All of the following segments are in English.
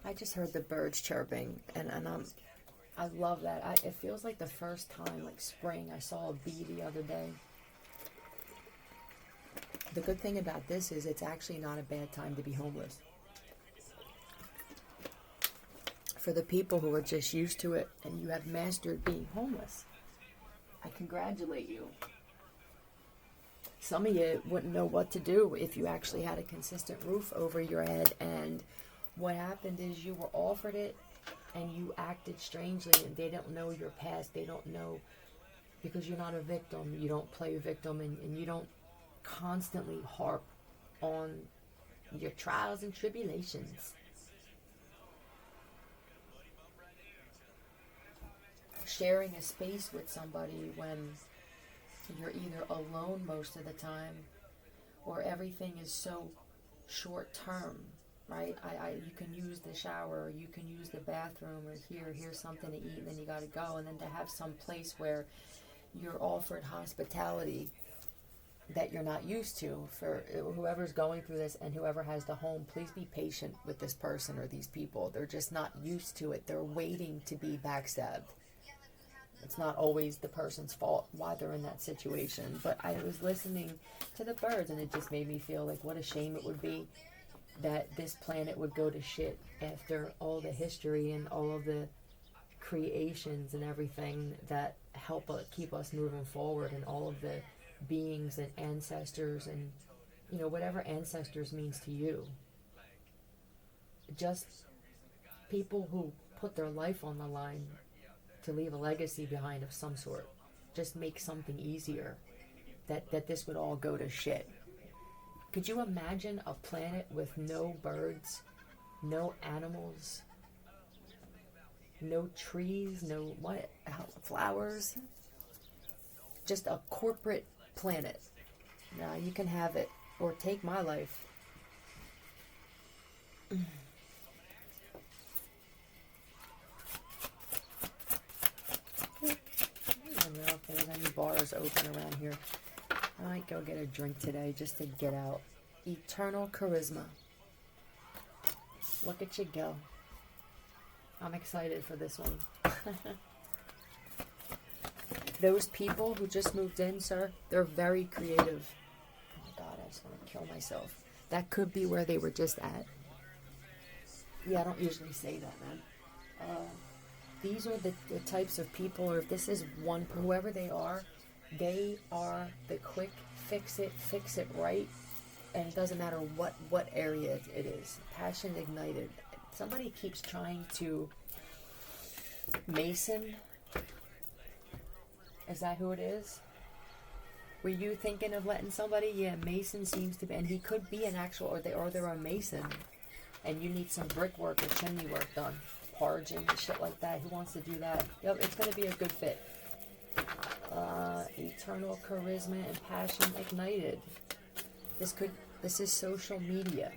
I just heard the birds chirping, and I love that. It feels like the first time, like spring. I saw a bee the other day. The good thing about this is it's actually not a bad time to be homeless. For the people who are just used to it and you have mastered being homeless, I congratulate you. Some of you wouldn't know what to do if you actually had a consistent roof over your head, and what happened is you were offered it and you acted strangely, and they don't know your past. They don't know, because you're not a victim. You don't play a victim, and you don't constantly harp on your trials and tribulations. Sharing a space with somebody when you're either alone most of the time, or everything is so short term, right? You can use the shower, or you can use the bathroom, or here's something to eat, and then you gotta go. And then to have some place where you're offered hospitality that you're not used to. For whoever's going through this and whoever has the home, please be patient with this person or these people. They're just not used to it. They're waiting to be backstabbed. It's not always the person's fault why they're in that situation. But I was listening to the birds, and it just made me feel like what a shame it would be that this planet would go to shit after all the history and all of the creations and everything that help keep us moving forward, and all of the beings and ancestors, and whatever ancestors means to you. Just people who put their life on the line to leave a legacy behind of some sort. Just make something easier. That this would all go to shit. Could you imagine a planet with no birds, no animals, no trees, no flowers? Just a corporate planet. Now you can have it, or take my life. I don't know if there's any bars open around here. I might go get a drink today just to get out. Eternal charisma. Look at you go. I'm excited for this one. Those people who just moved in, sir, they're very creative. Oh my God, I just want to kill myself. That could be where they were just at. Yeah, I don't usually say that, man. These are the types of people, or if this is one, whoever they are the quick fix it right, and it doesn't matter what area it is. Passion ignited. Somebody keeps trying to Mason. Is that who it is? Were you thinking of letting somebody? Yeah, Mason seems to be, and he could be an actual, or they're a Mason, and you need some brickwork or chimney work done, parging and shit like that. Who wants to do that? Yep, it's gonna be a good fit. Eternal charisma and passion ignited. This is social media.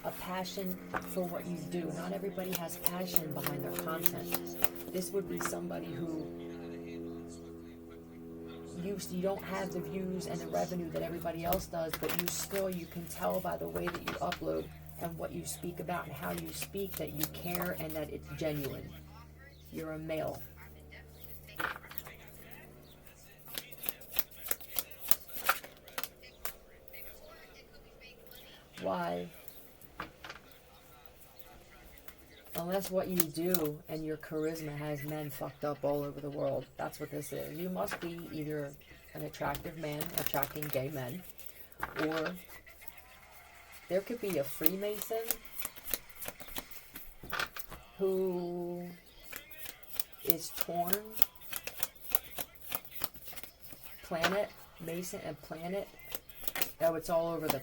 A passion for what you do. Not everybody has passion behind their content. This would be somebody who you don't have the views and the revenue that everybody else does, but you can tell by the way that you upload and what you speak about and how you speak that you care and that it's genuine. You're a male. Why? Unless what you do and your charisma has men fucked up all over the world. That's what this is. You must be either an attractive man attracting gay men, or there could be a Freemason who is torn. Planet, Mason and planet. Oh, it's all over the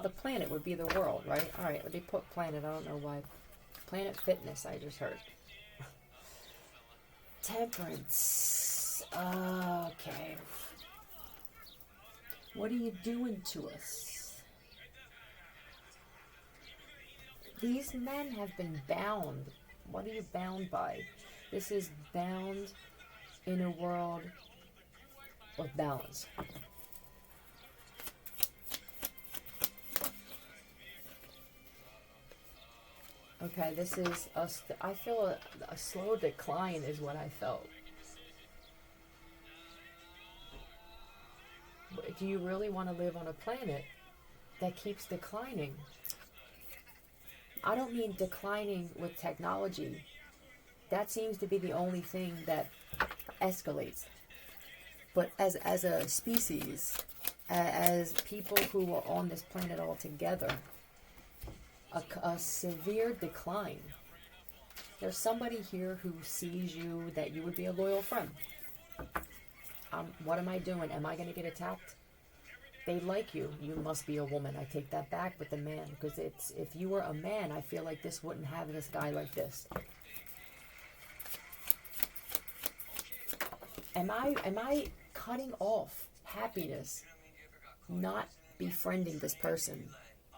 planet would be the world, right? Alright, they put planet, I don't know why. Planet Fitness, I just heard. Temperance. Okay. What are you doing to us? These men have been bound. What are you bound by? This is bound in a world of balance. Okay, this is I feel a slow decline is what I felt. Do you really want to live on a planet that keeps declining? I don't mean declining with technology. That seems to be the only thing that escalates. But as a species, as people who are on this planet all together, a severe decline. There's somebody here who sees you that you would be a loyal friend. What am I doing? Am I going to get attacked? They like you. You must be a woman. I take that back with the man, because it's, if you were a man, I feel like this wouldn't have this guy like this. Am I cutting off happiness, not befriending this person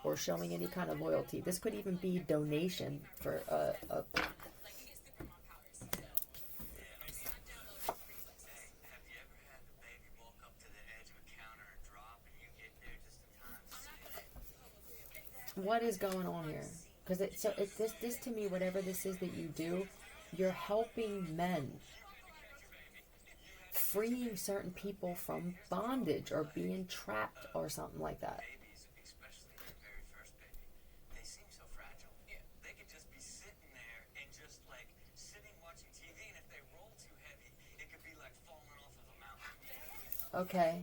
or showing any kind of loyalty? This could even be donation for a what is going on here? Because this to me, whatever this is that you do, you're helping men, freeing certain people from bondage or being trapped or something like that. Okay.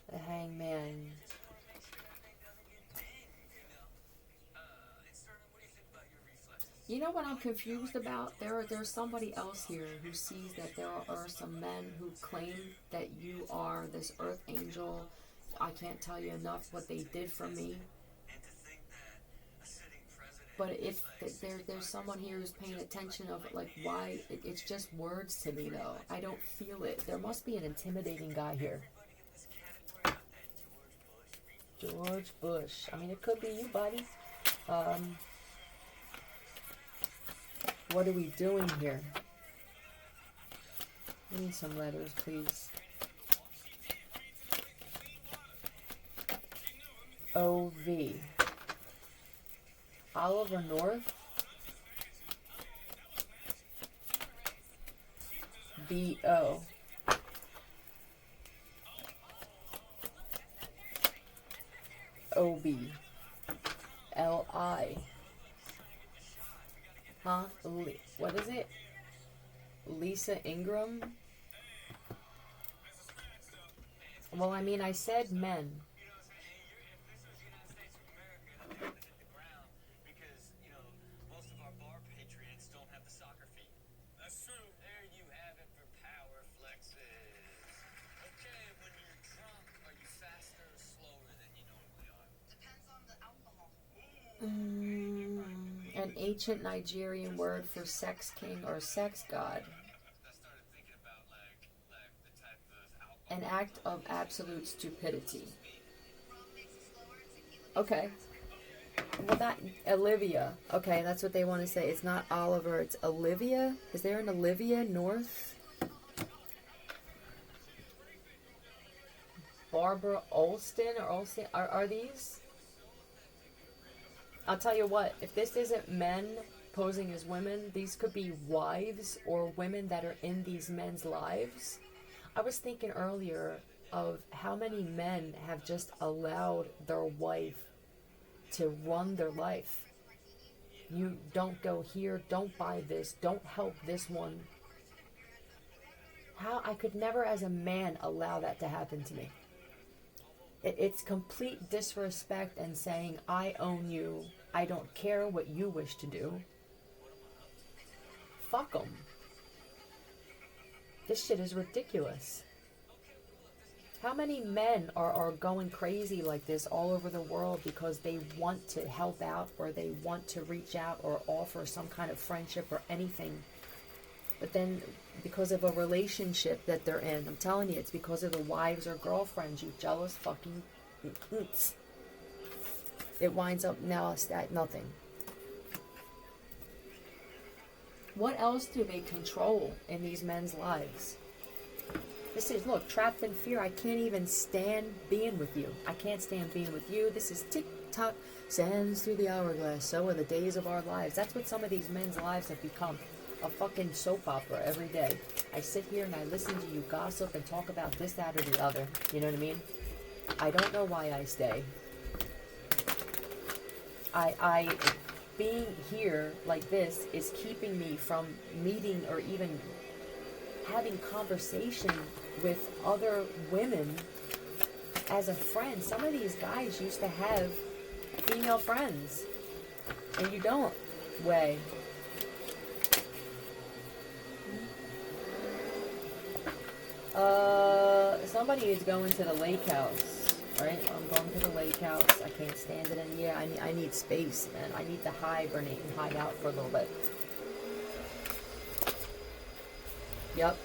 The hangman. You know what I'm confused about? There's somebody else here who sees that there are some men who claim that you are this earth angel. I can't tell you enough what they did for me. But if there's someone here who's paying attention of like why it's just words to me though. I don't feel it. There must be an intimidating guy here. George Bush. I mean, it could be you, buddy. What are we doing here? We need some letters, please. O.V. Oliver North. B.O. O.B. L.I. Huh? What is it? Lisa Ingram? Well, I mean, I said men. An ancient Nigerian word for sex king or sex god. An act of absolute stupidity. Okay. Well, that Olivia. Okay, that's what they want to say. It's not Oliver, it's Olivia. Is there an Olivia North? Barbara Olston or Olsen? Are these? I'll tell you what, if this isn't men posing as women, these could be wives or women that are in these men's lives. I was thinking earlier of how many men have just allowed their wife to run their life. You don't go here, don't buy this, don't help this one. How I could never as a man allow that to happen to me. It's complete disrespect and saying, I own you. I don't care what you wish to do. Fuck them. This shit is ridiculous. How many men are going crazy like this all over the world because they want to help out or they want to reach out or offer some kind of friendship or anything? But then because of a relationship that they're in, I'm telling you, it's because of the wives or girlfriends, you jealous fucking... It winds up now at nothing. What else do they control in these men's lives? This is, look, trapped in fear. I can't even stand being with you. I can't stand being with you. This is tick-tock, sands through the hourglass. So are the days of our lives. That's what some of these men's lives have become. A fucking soap opera every day. I sit here and I listen to you gossip and talk about this, that, or the other. You know what I mean? I don't know why I stay. I being here like this is keeping me from meeting or even having conversation with other women as a friend. Some of these guys used to have female friends, and you don't. Way. Somebody is going to the lake house, right? I'm going to the lake house. I can't stand it in here. I need space, man. I need to hibernate and hide out for a little bit. Yep.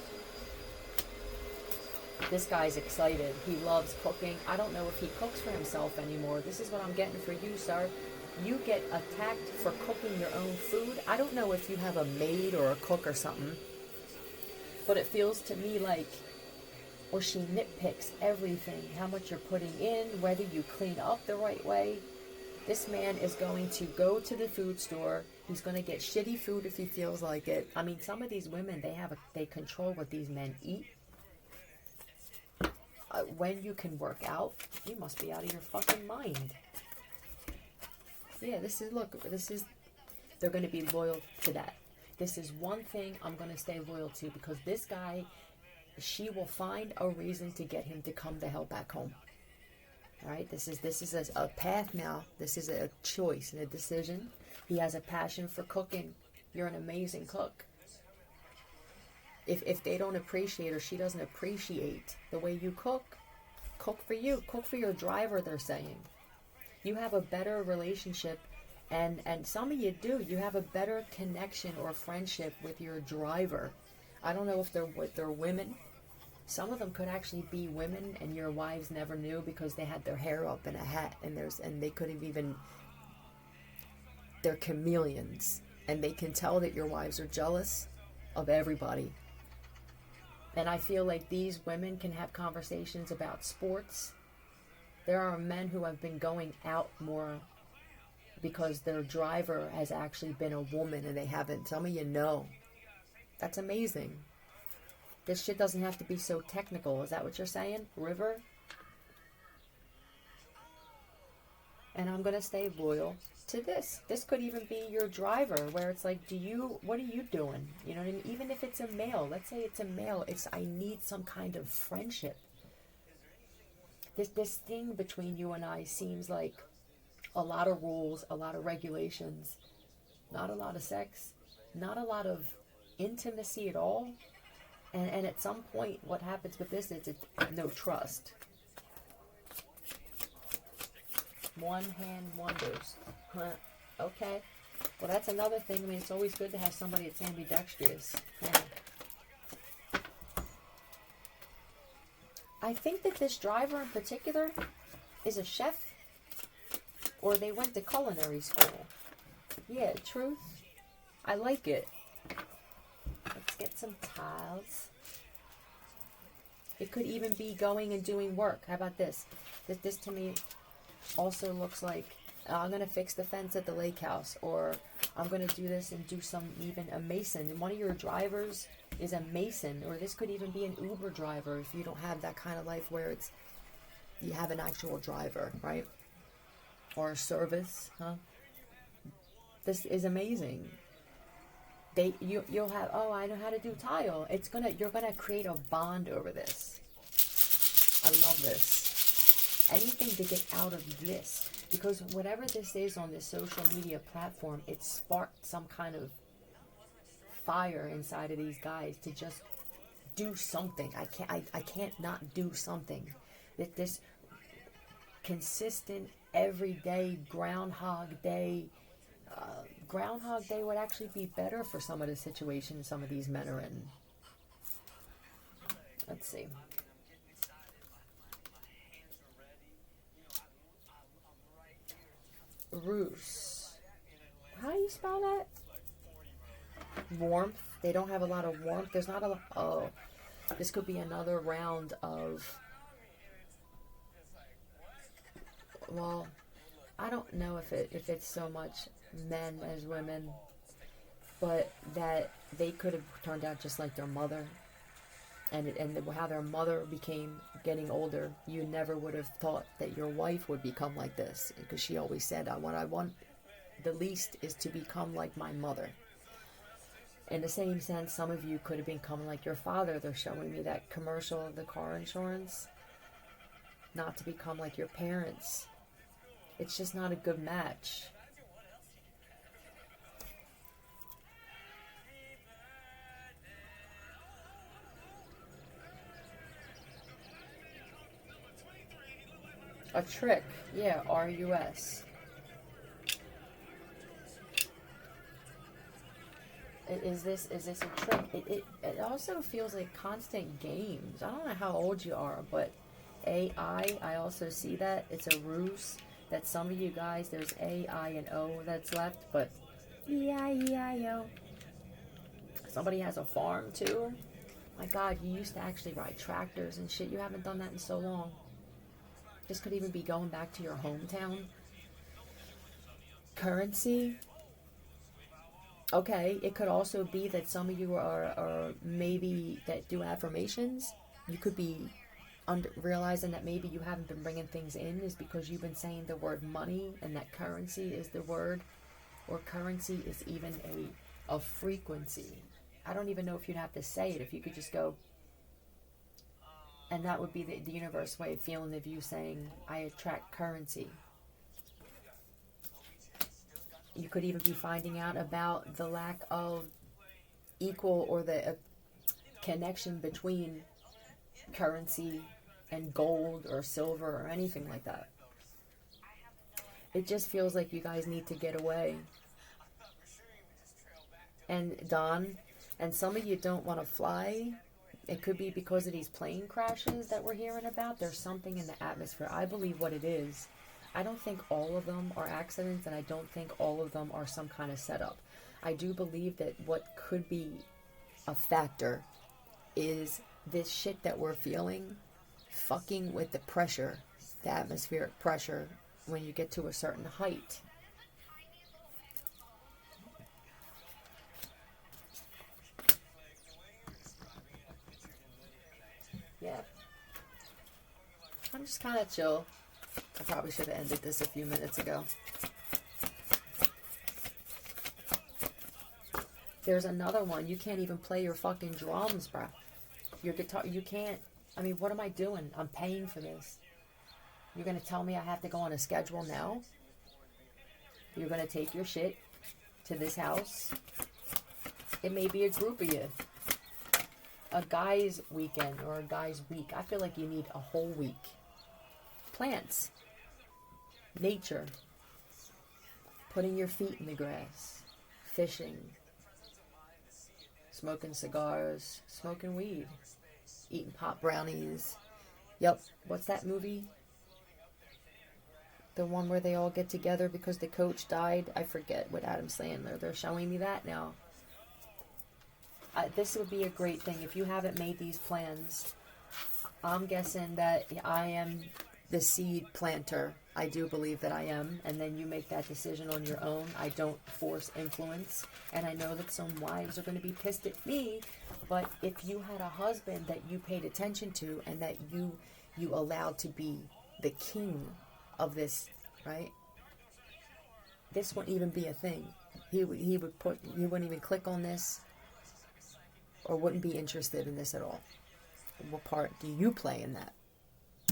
This guy's excited. He loves cooking. I don't know if he cooks for himself anymore. This is what I'm getting for you, sir. You get attacked for cooking your own food. I don't know if you have a maid or a cook or something, but it feels to me like, or she nitpicks everything, how much you're putting in, whether you clean up the right way. This man is going to go to the food store. He's going to get shitty food if he feels like it. I mean, some of these women, they control what these men eat. When you can work out, you must be out of your fucking mind. Yeah, they're going to be loyal to that. This is one thing I'm going to stay loyal to, because this guy, she will find a reason to get him to come the hell back home. All right, this is a path now. This is a choice and a decision. He has a passion for cooking. You're an amazing cook. If they don't appreciate, or she doesn't appreciate the way you cook for you. Cook for your driver, they're saying. You have a better relationship, and some of you do. You have a better connection or friendship with your driver. I don't know if they're women. Some of them could actually be women, and your wives never knew because they had their hair up in a hat, and they could have even. They're chameleons, and they can tell that your wives are jealous of everybody. And I feel like these women can have conversations about sports. There are men who have been going out more because their driver has actually been a woman and they haven't. Some of you know. That's amazing. This shit doesn't have to be so technical. Is that what you're saying, River? And I'm going to stay loyal to this. This could even be your driver, where it's like, what are you doing? You know what I mean? Even if it's a male, let's say it's a male, I need some kind of friendship. This thing between you and I seems like a lot of rules, a lot of regulations, not a lot of sex, not a lot of intimacy at all. And at some point, what happens with this is it's no trust. One hand wonders. Huh. Okay. Well, that's another thing. I mean, it's always good to have somebody that's ambidextrous. Yeah. I think that this driver in particular is a chef, or they went to culinary school. Yeah, truth. I like it. Let's get some tiles. It could even be going and doing work. How about this? This to me also looks like I'm going to fix the fence at the lake house, or I'm going to do this and do even a mason. And one of your drivers is a mason, or this could even be an Uber driver if you don't have that kind of life where you have an actual driver, right? Or a service, huh? This is amazing. You'll have, I know how to do tile. You're gonna create a bond over this. I love this. Anything to get out of this, because whatever this is on this social media platform, it sparked some kind of fire inside of these guys to just do something. I can't not do something. This consistent, everyday Groundhog Day. Groundhog Day would actually be better for some of the situations some of these men are in. Let's see. Ruse. How do you spell that? Warmth. They don't have a lot of warmth. There's not a lot. Oh. This could be another round of, well, I don't know if it's so much men as women, but that they could have turned out just like their mother, and how their mother became getting older. You never would have thought that your wife would become like this, because she always said, what I want the least is to become like my mother. In the same sense, some of you could have become like your father. They're showing me that commercial of the car insurance. Not to become like your parents. It's just not a good match. A trick. Yeah, RUS. Is this a trick? It also feels like constant games. I don't know how old you are, but AI, I also see that. It's a ruse that some of you guys, there's A, I, and O that's left, but E-I-E-I-O. Somebody has a farm too. My God, you used to actually ride tractors and shit. You haven't done that in so long. This could even be going back to your hometown. Currency. Okay, it could also be that some of you are maybe that do affirmations. You could be realizing that maybe you haven't been bringing things in is because you've been saying the word money, and that currency is the word, or currency is even a frequency. I don't even know if you'd have to say it, if you could just go, and that would be the universe way of feeling of you saying, I attract currency. You could even be finding out about the lack of equal or the connection between currency and gold or silver or anything like that. It just feels like you guys need to get away. And Don, and some of you don't want to fly. It could be because of these plane crashes that we're hearing about. There's something in the atmosphere. I believe what it is. I don't think all of them are accidents, and I don't think all of them are some kind of setup. I do believe that what could be a factor is this shit that we're feeling fucking with the pressure, the atmospheric pressure, when you get to a certain height. Yeah. I'm just kind of chill. I probably should have ended this a few minutes ago. There's another one. You can't even play your fucking drums, bruh. Your guitar, you can't. I mean, what am I doing? I'm paying for this. You're going to tell me I have to go on a schedule now? You're going to take your shit to this house? It may be a group of you. A guy's weekend or a guy's week. I feel like you need a whole week. Plants, nature, putting your feet in the grass, fishing, smoking cigars, smoking weed, eating pop brownies. Yep, what's that movie? The one where they all get together because the coach died? I forget, with Adam Sandler. They're showing me that now. This would be a great thing. If you haven't made these plans, I'm guessing that I am the seed planter. I do believe that I am. And then you make that decision on your own. I don't force influence. And I know that some wives are going to be pissed at me. But if you had a husband that you paid attention to and that you allowed to be the king of this, right? This wouldn't even be a thing. He wouldn't even click on this or wouldn't be interested in this at all. What part do you play in that?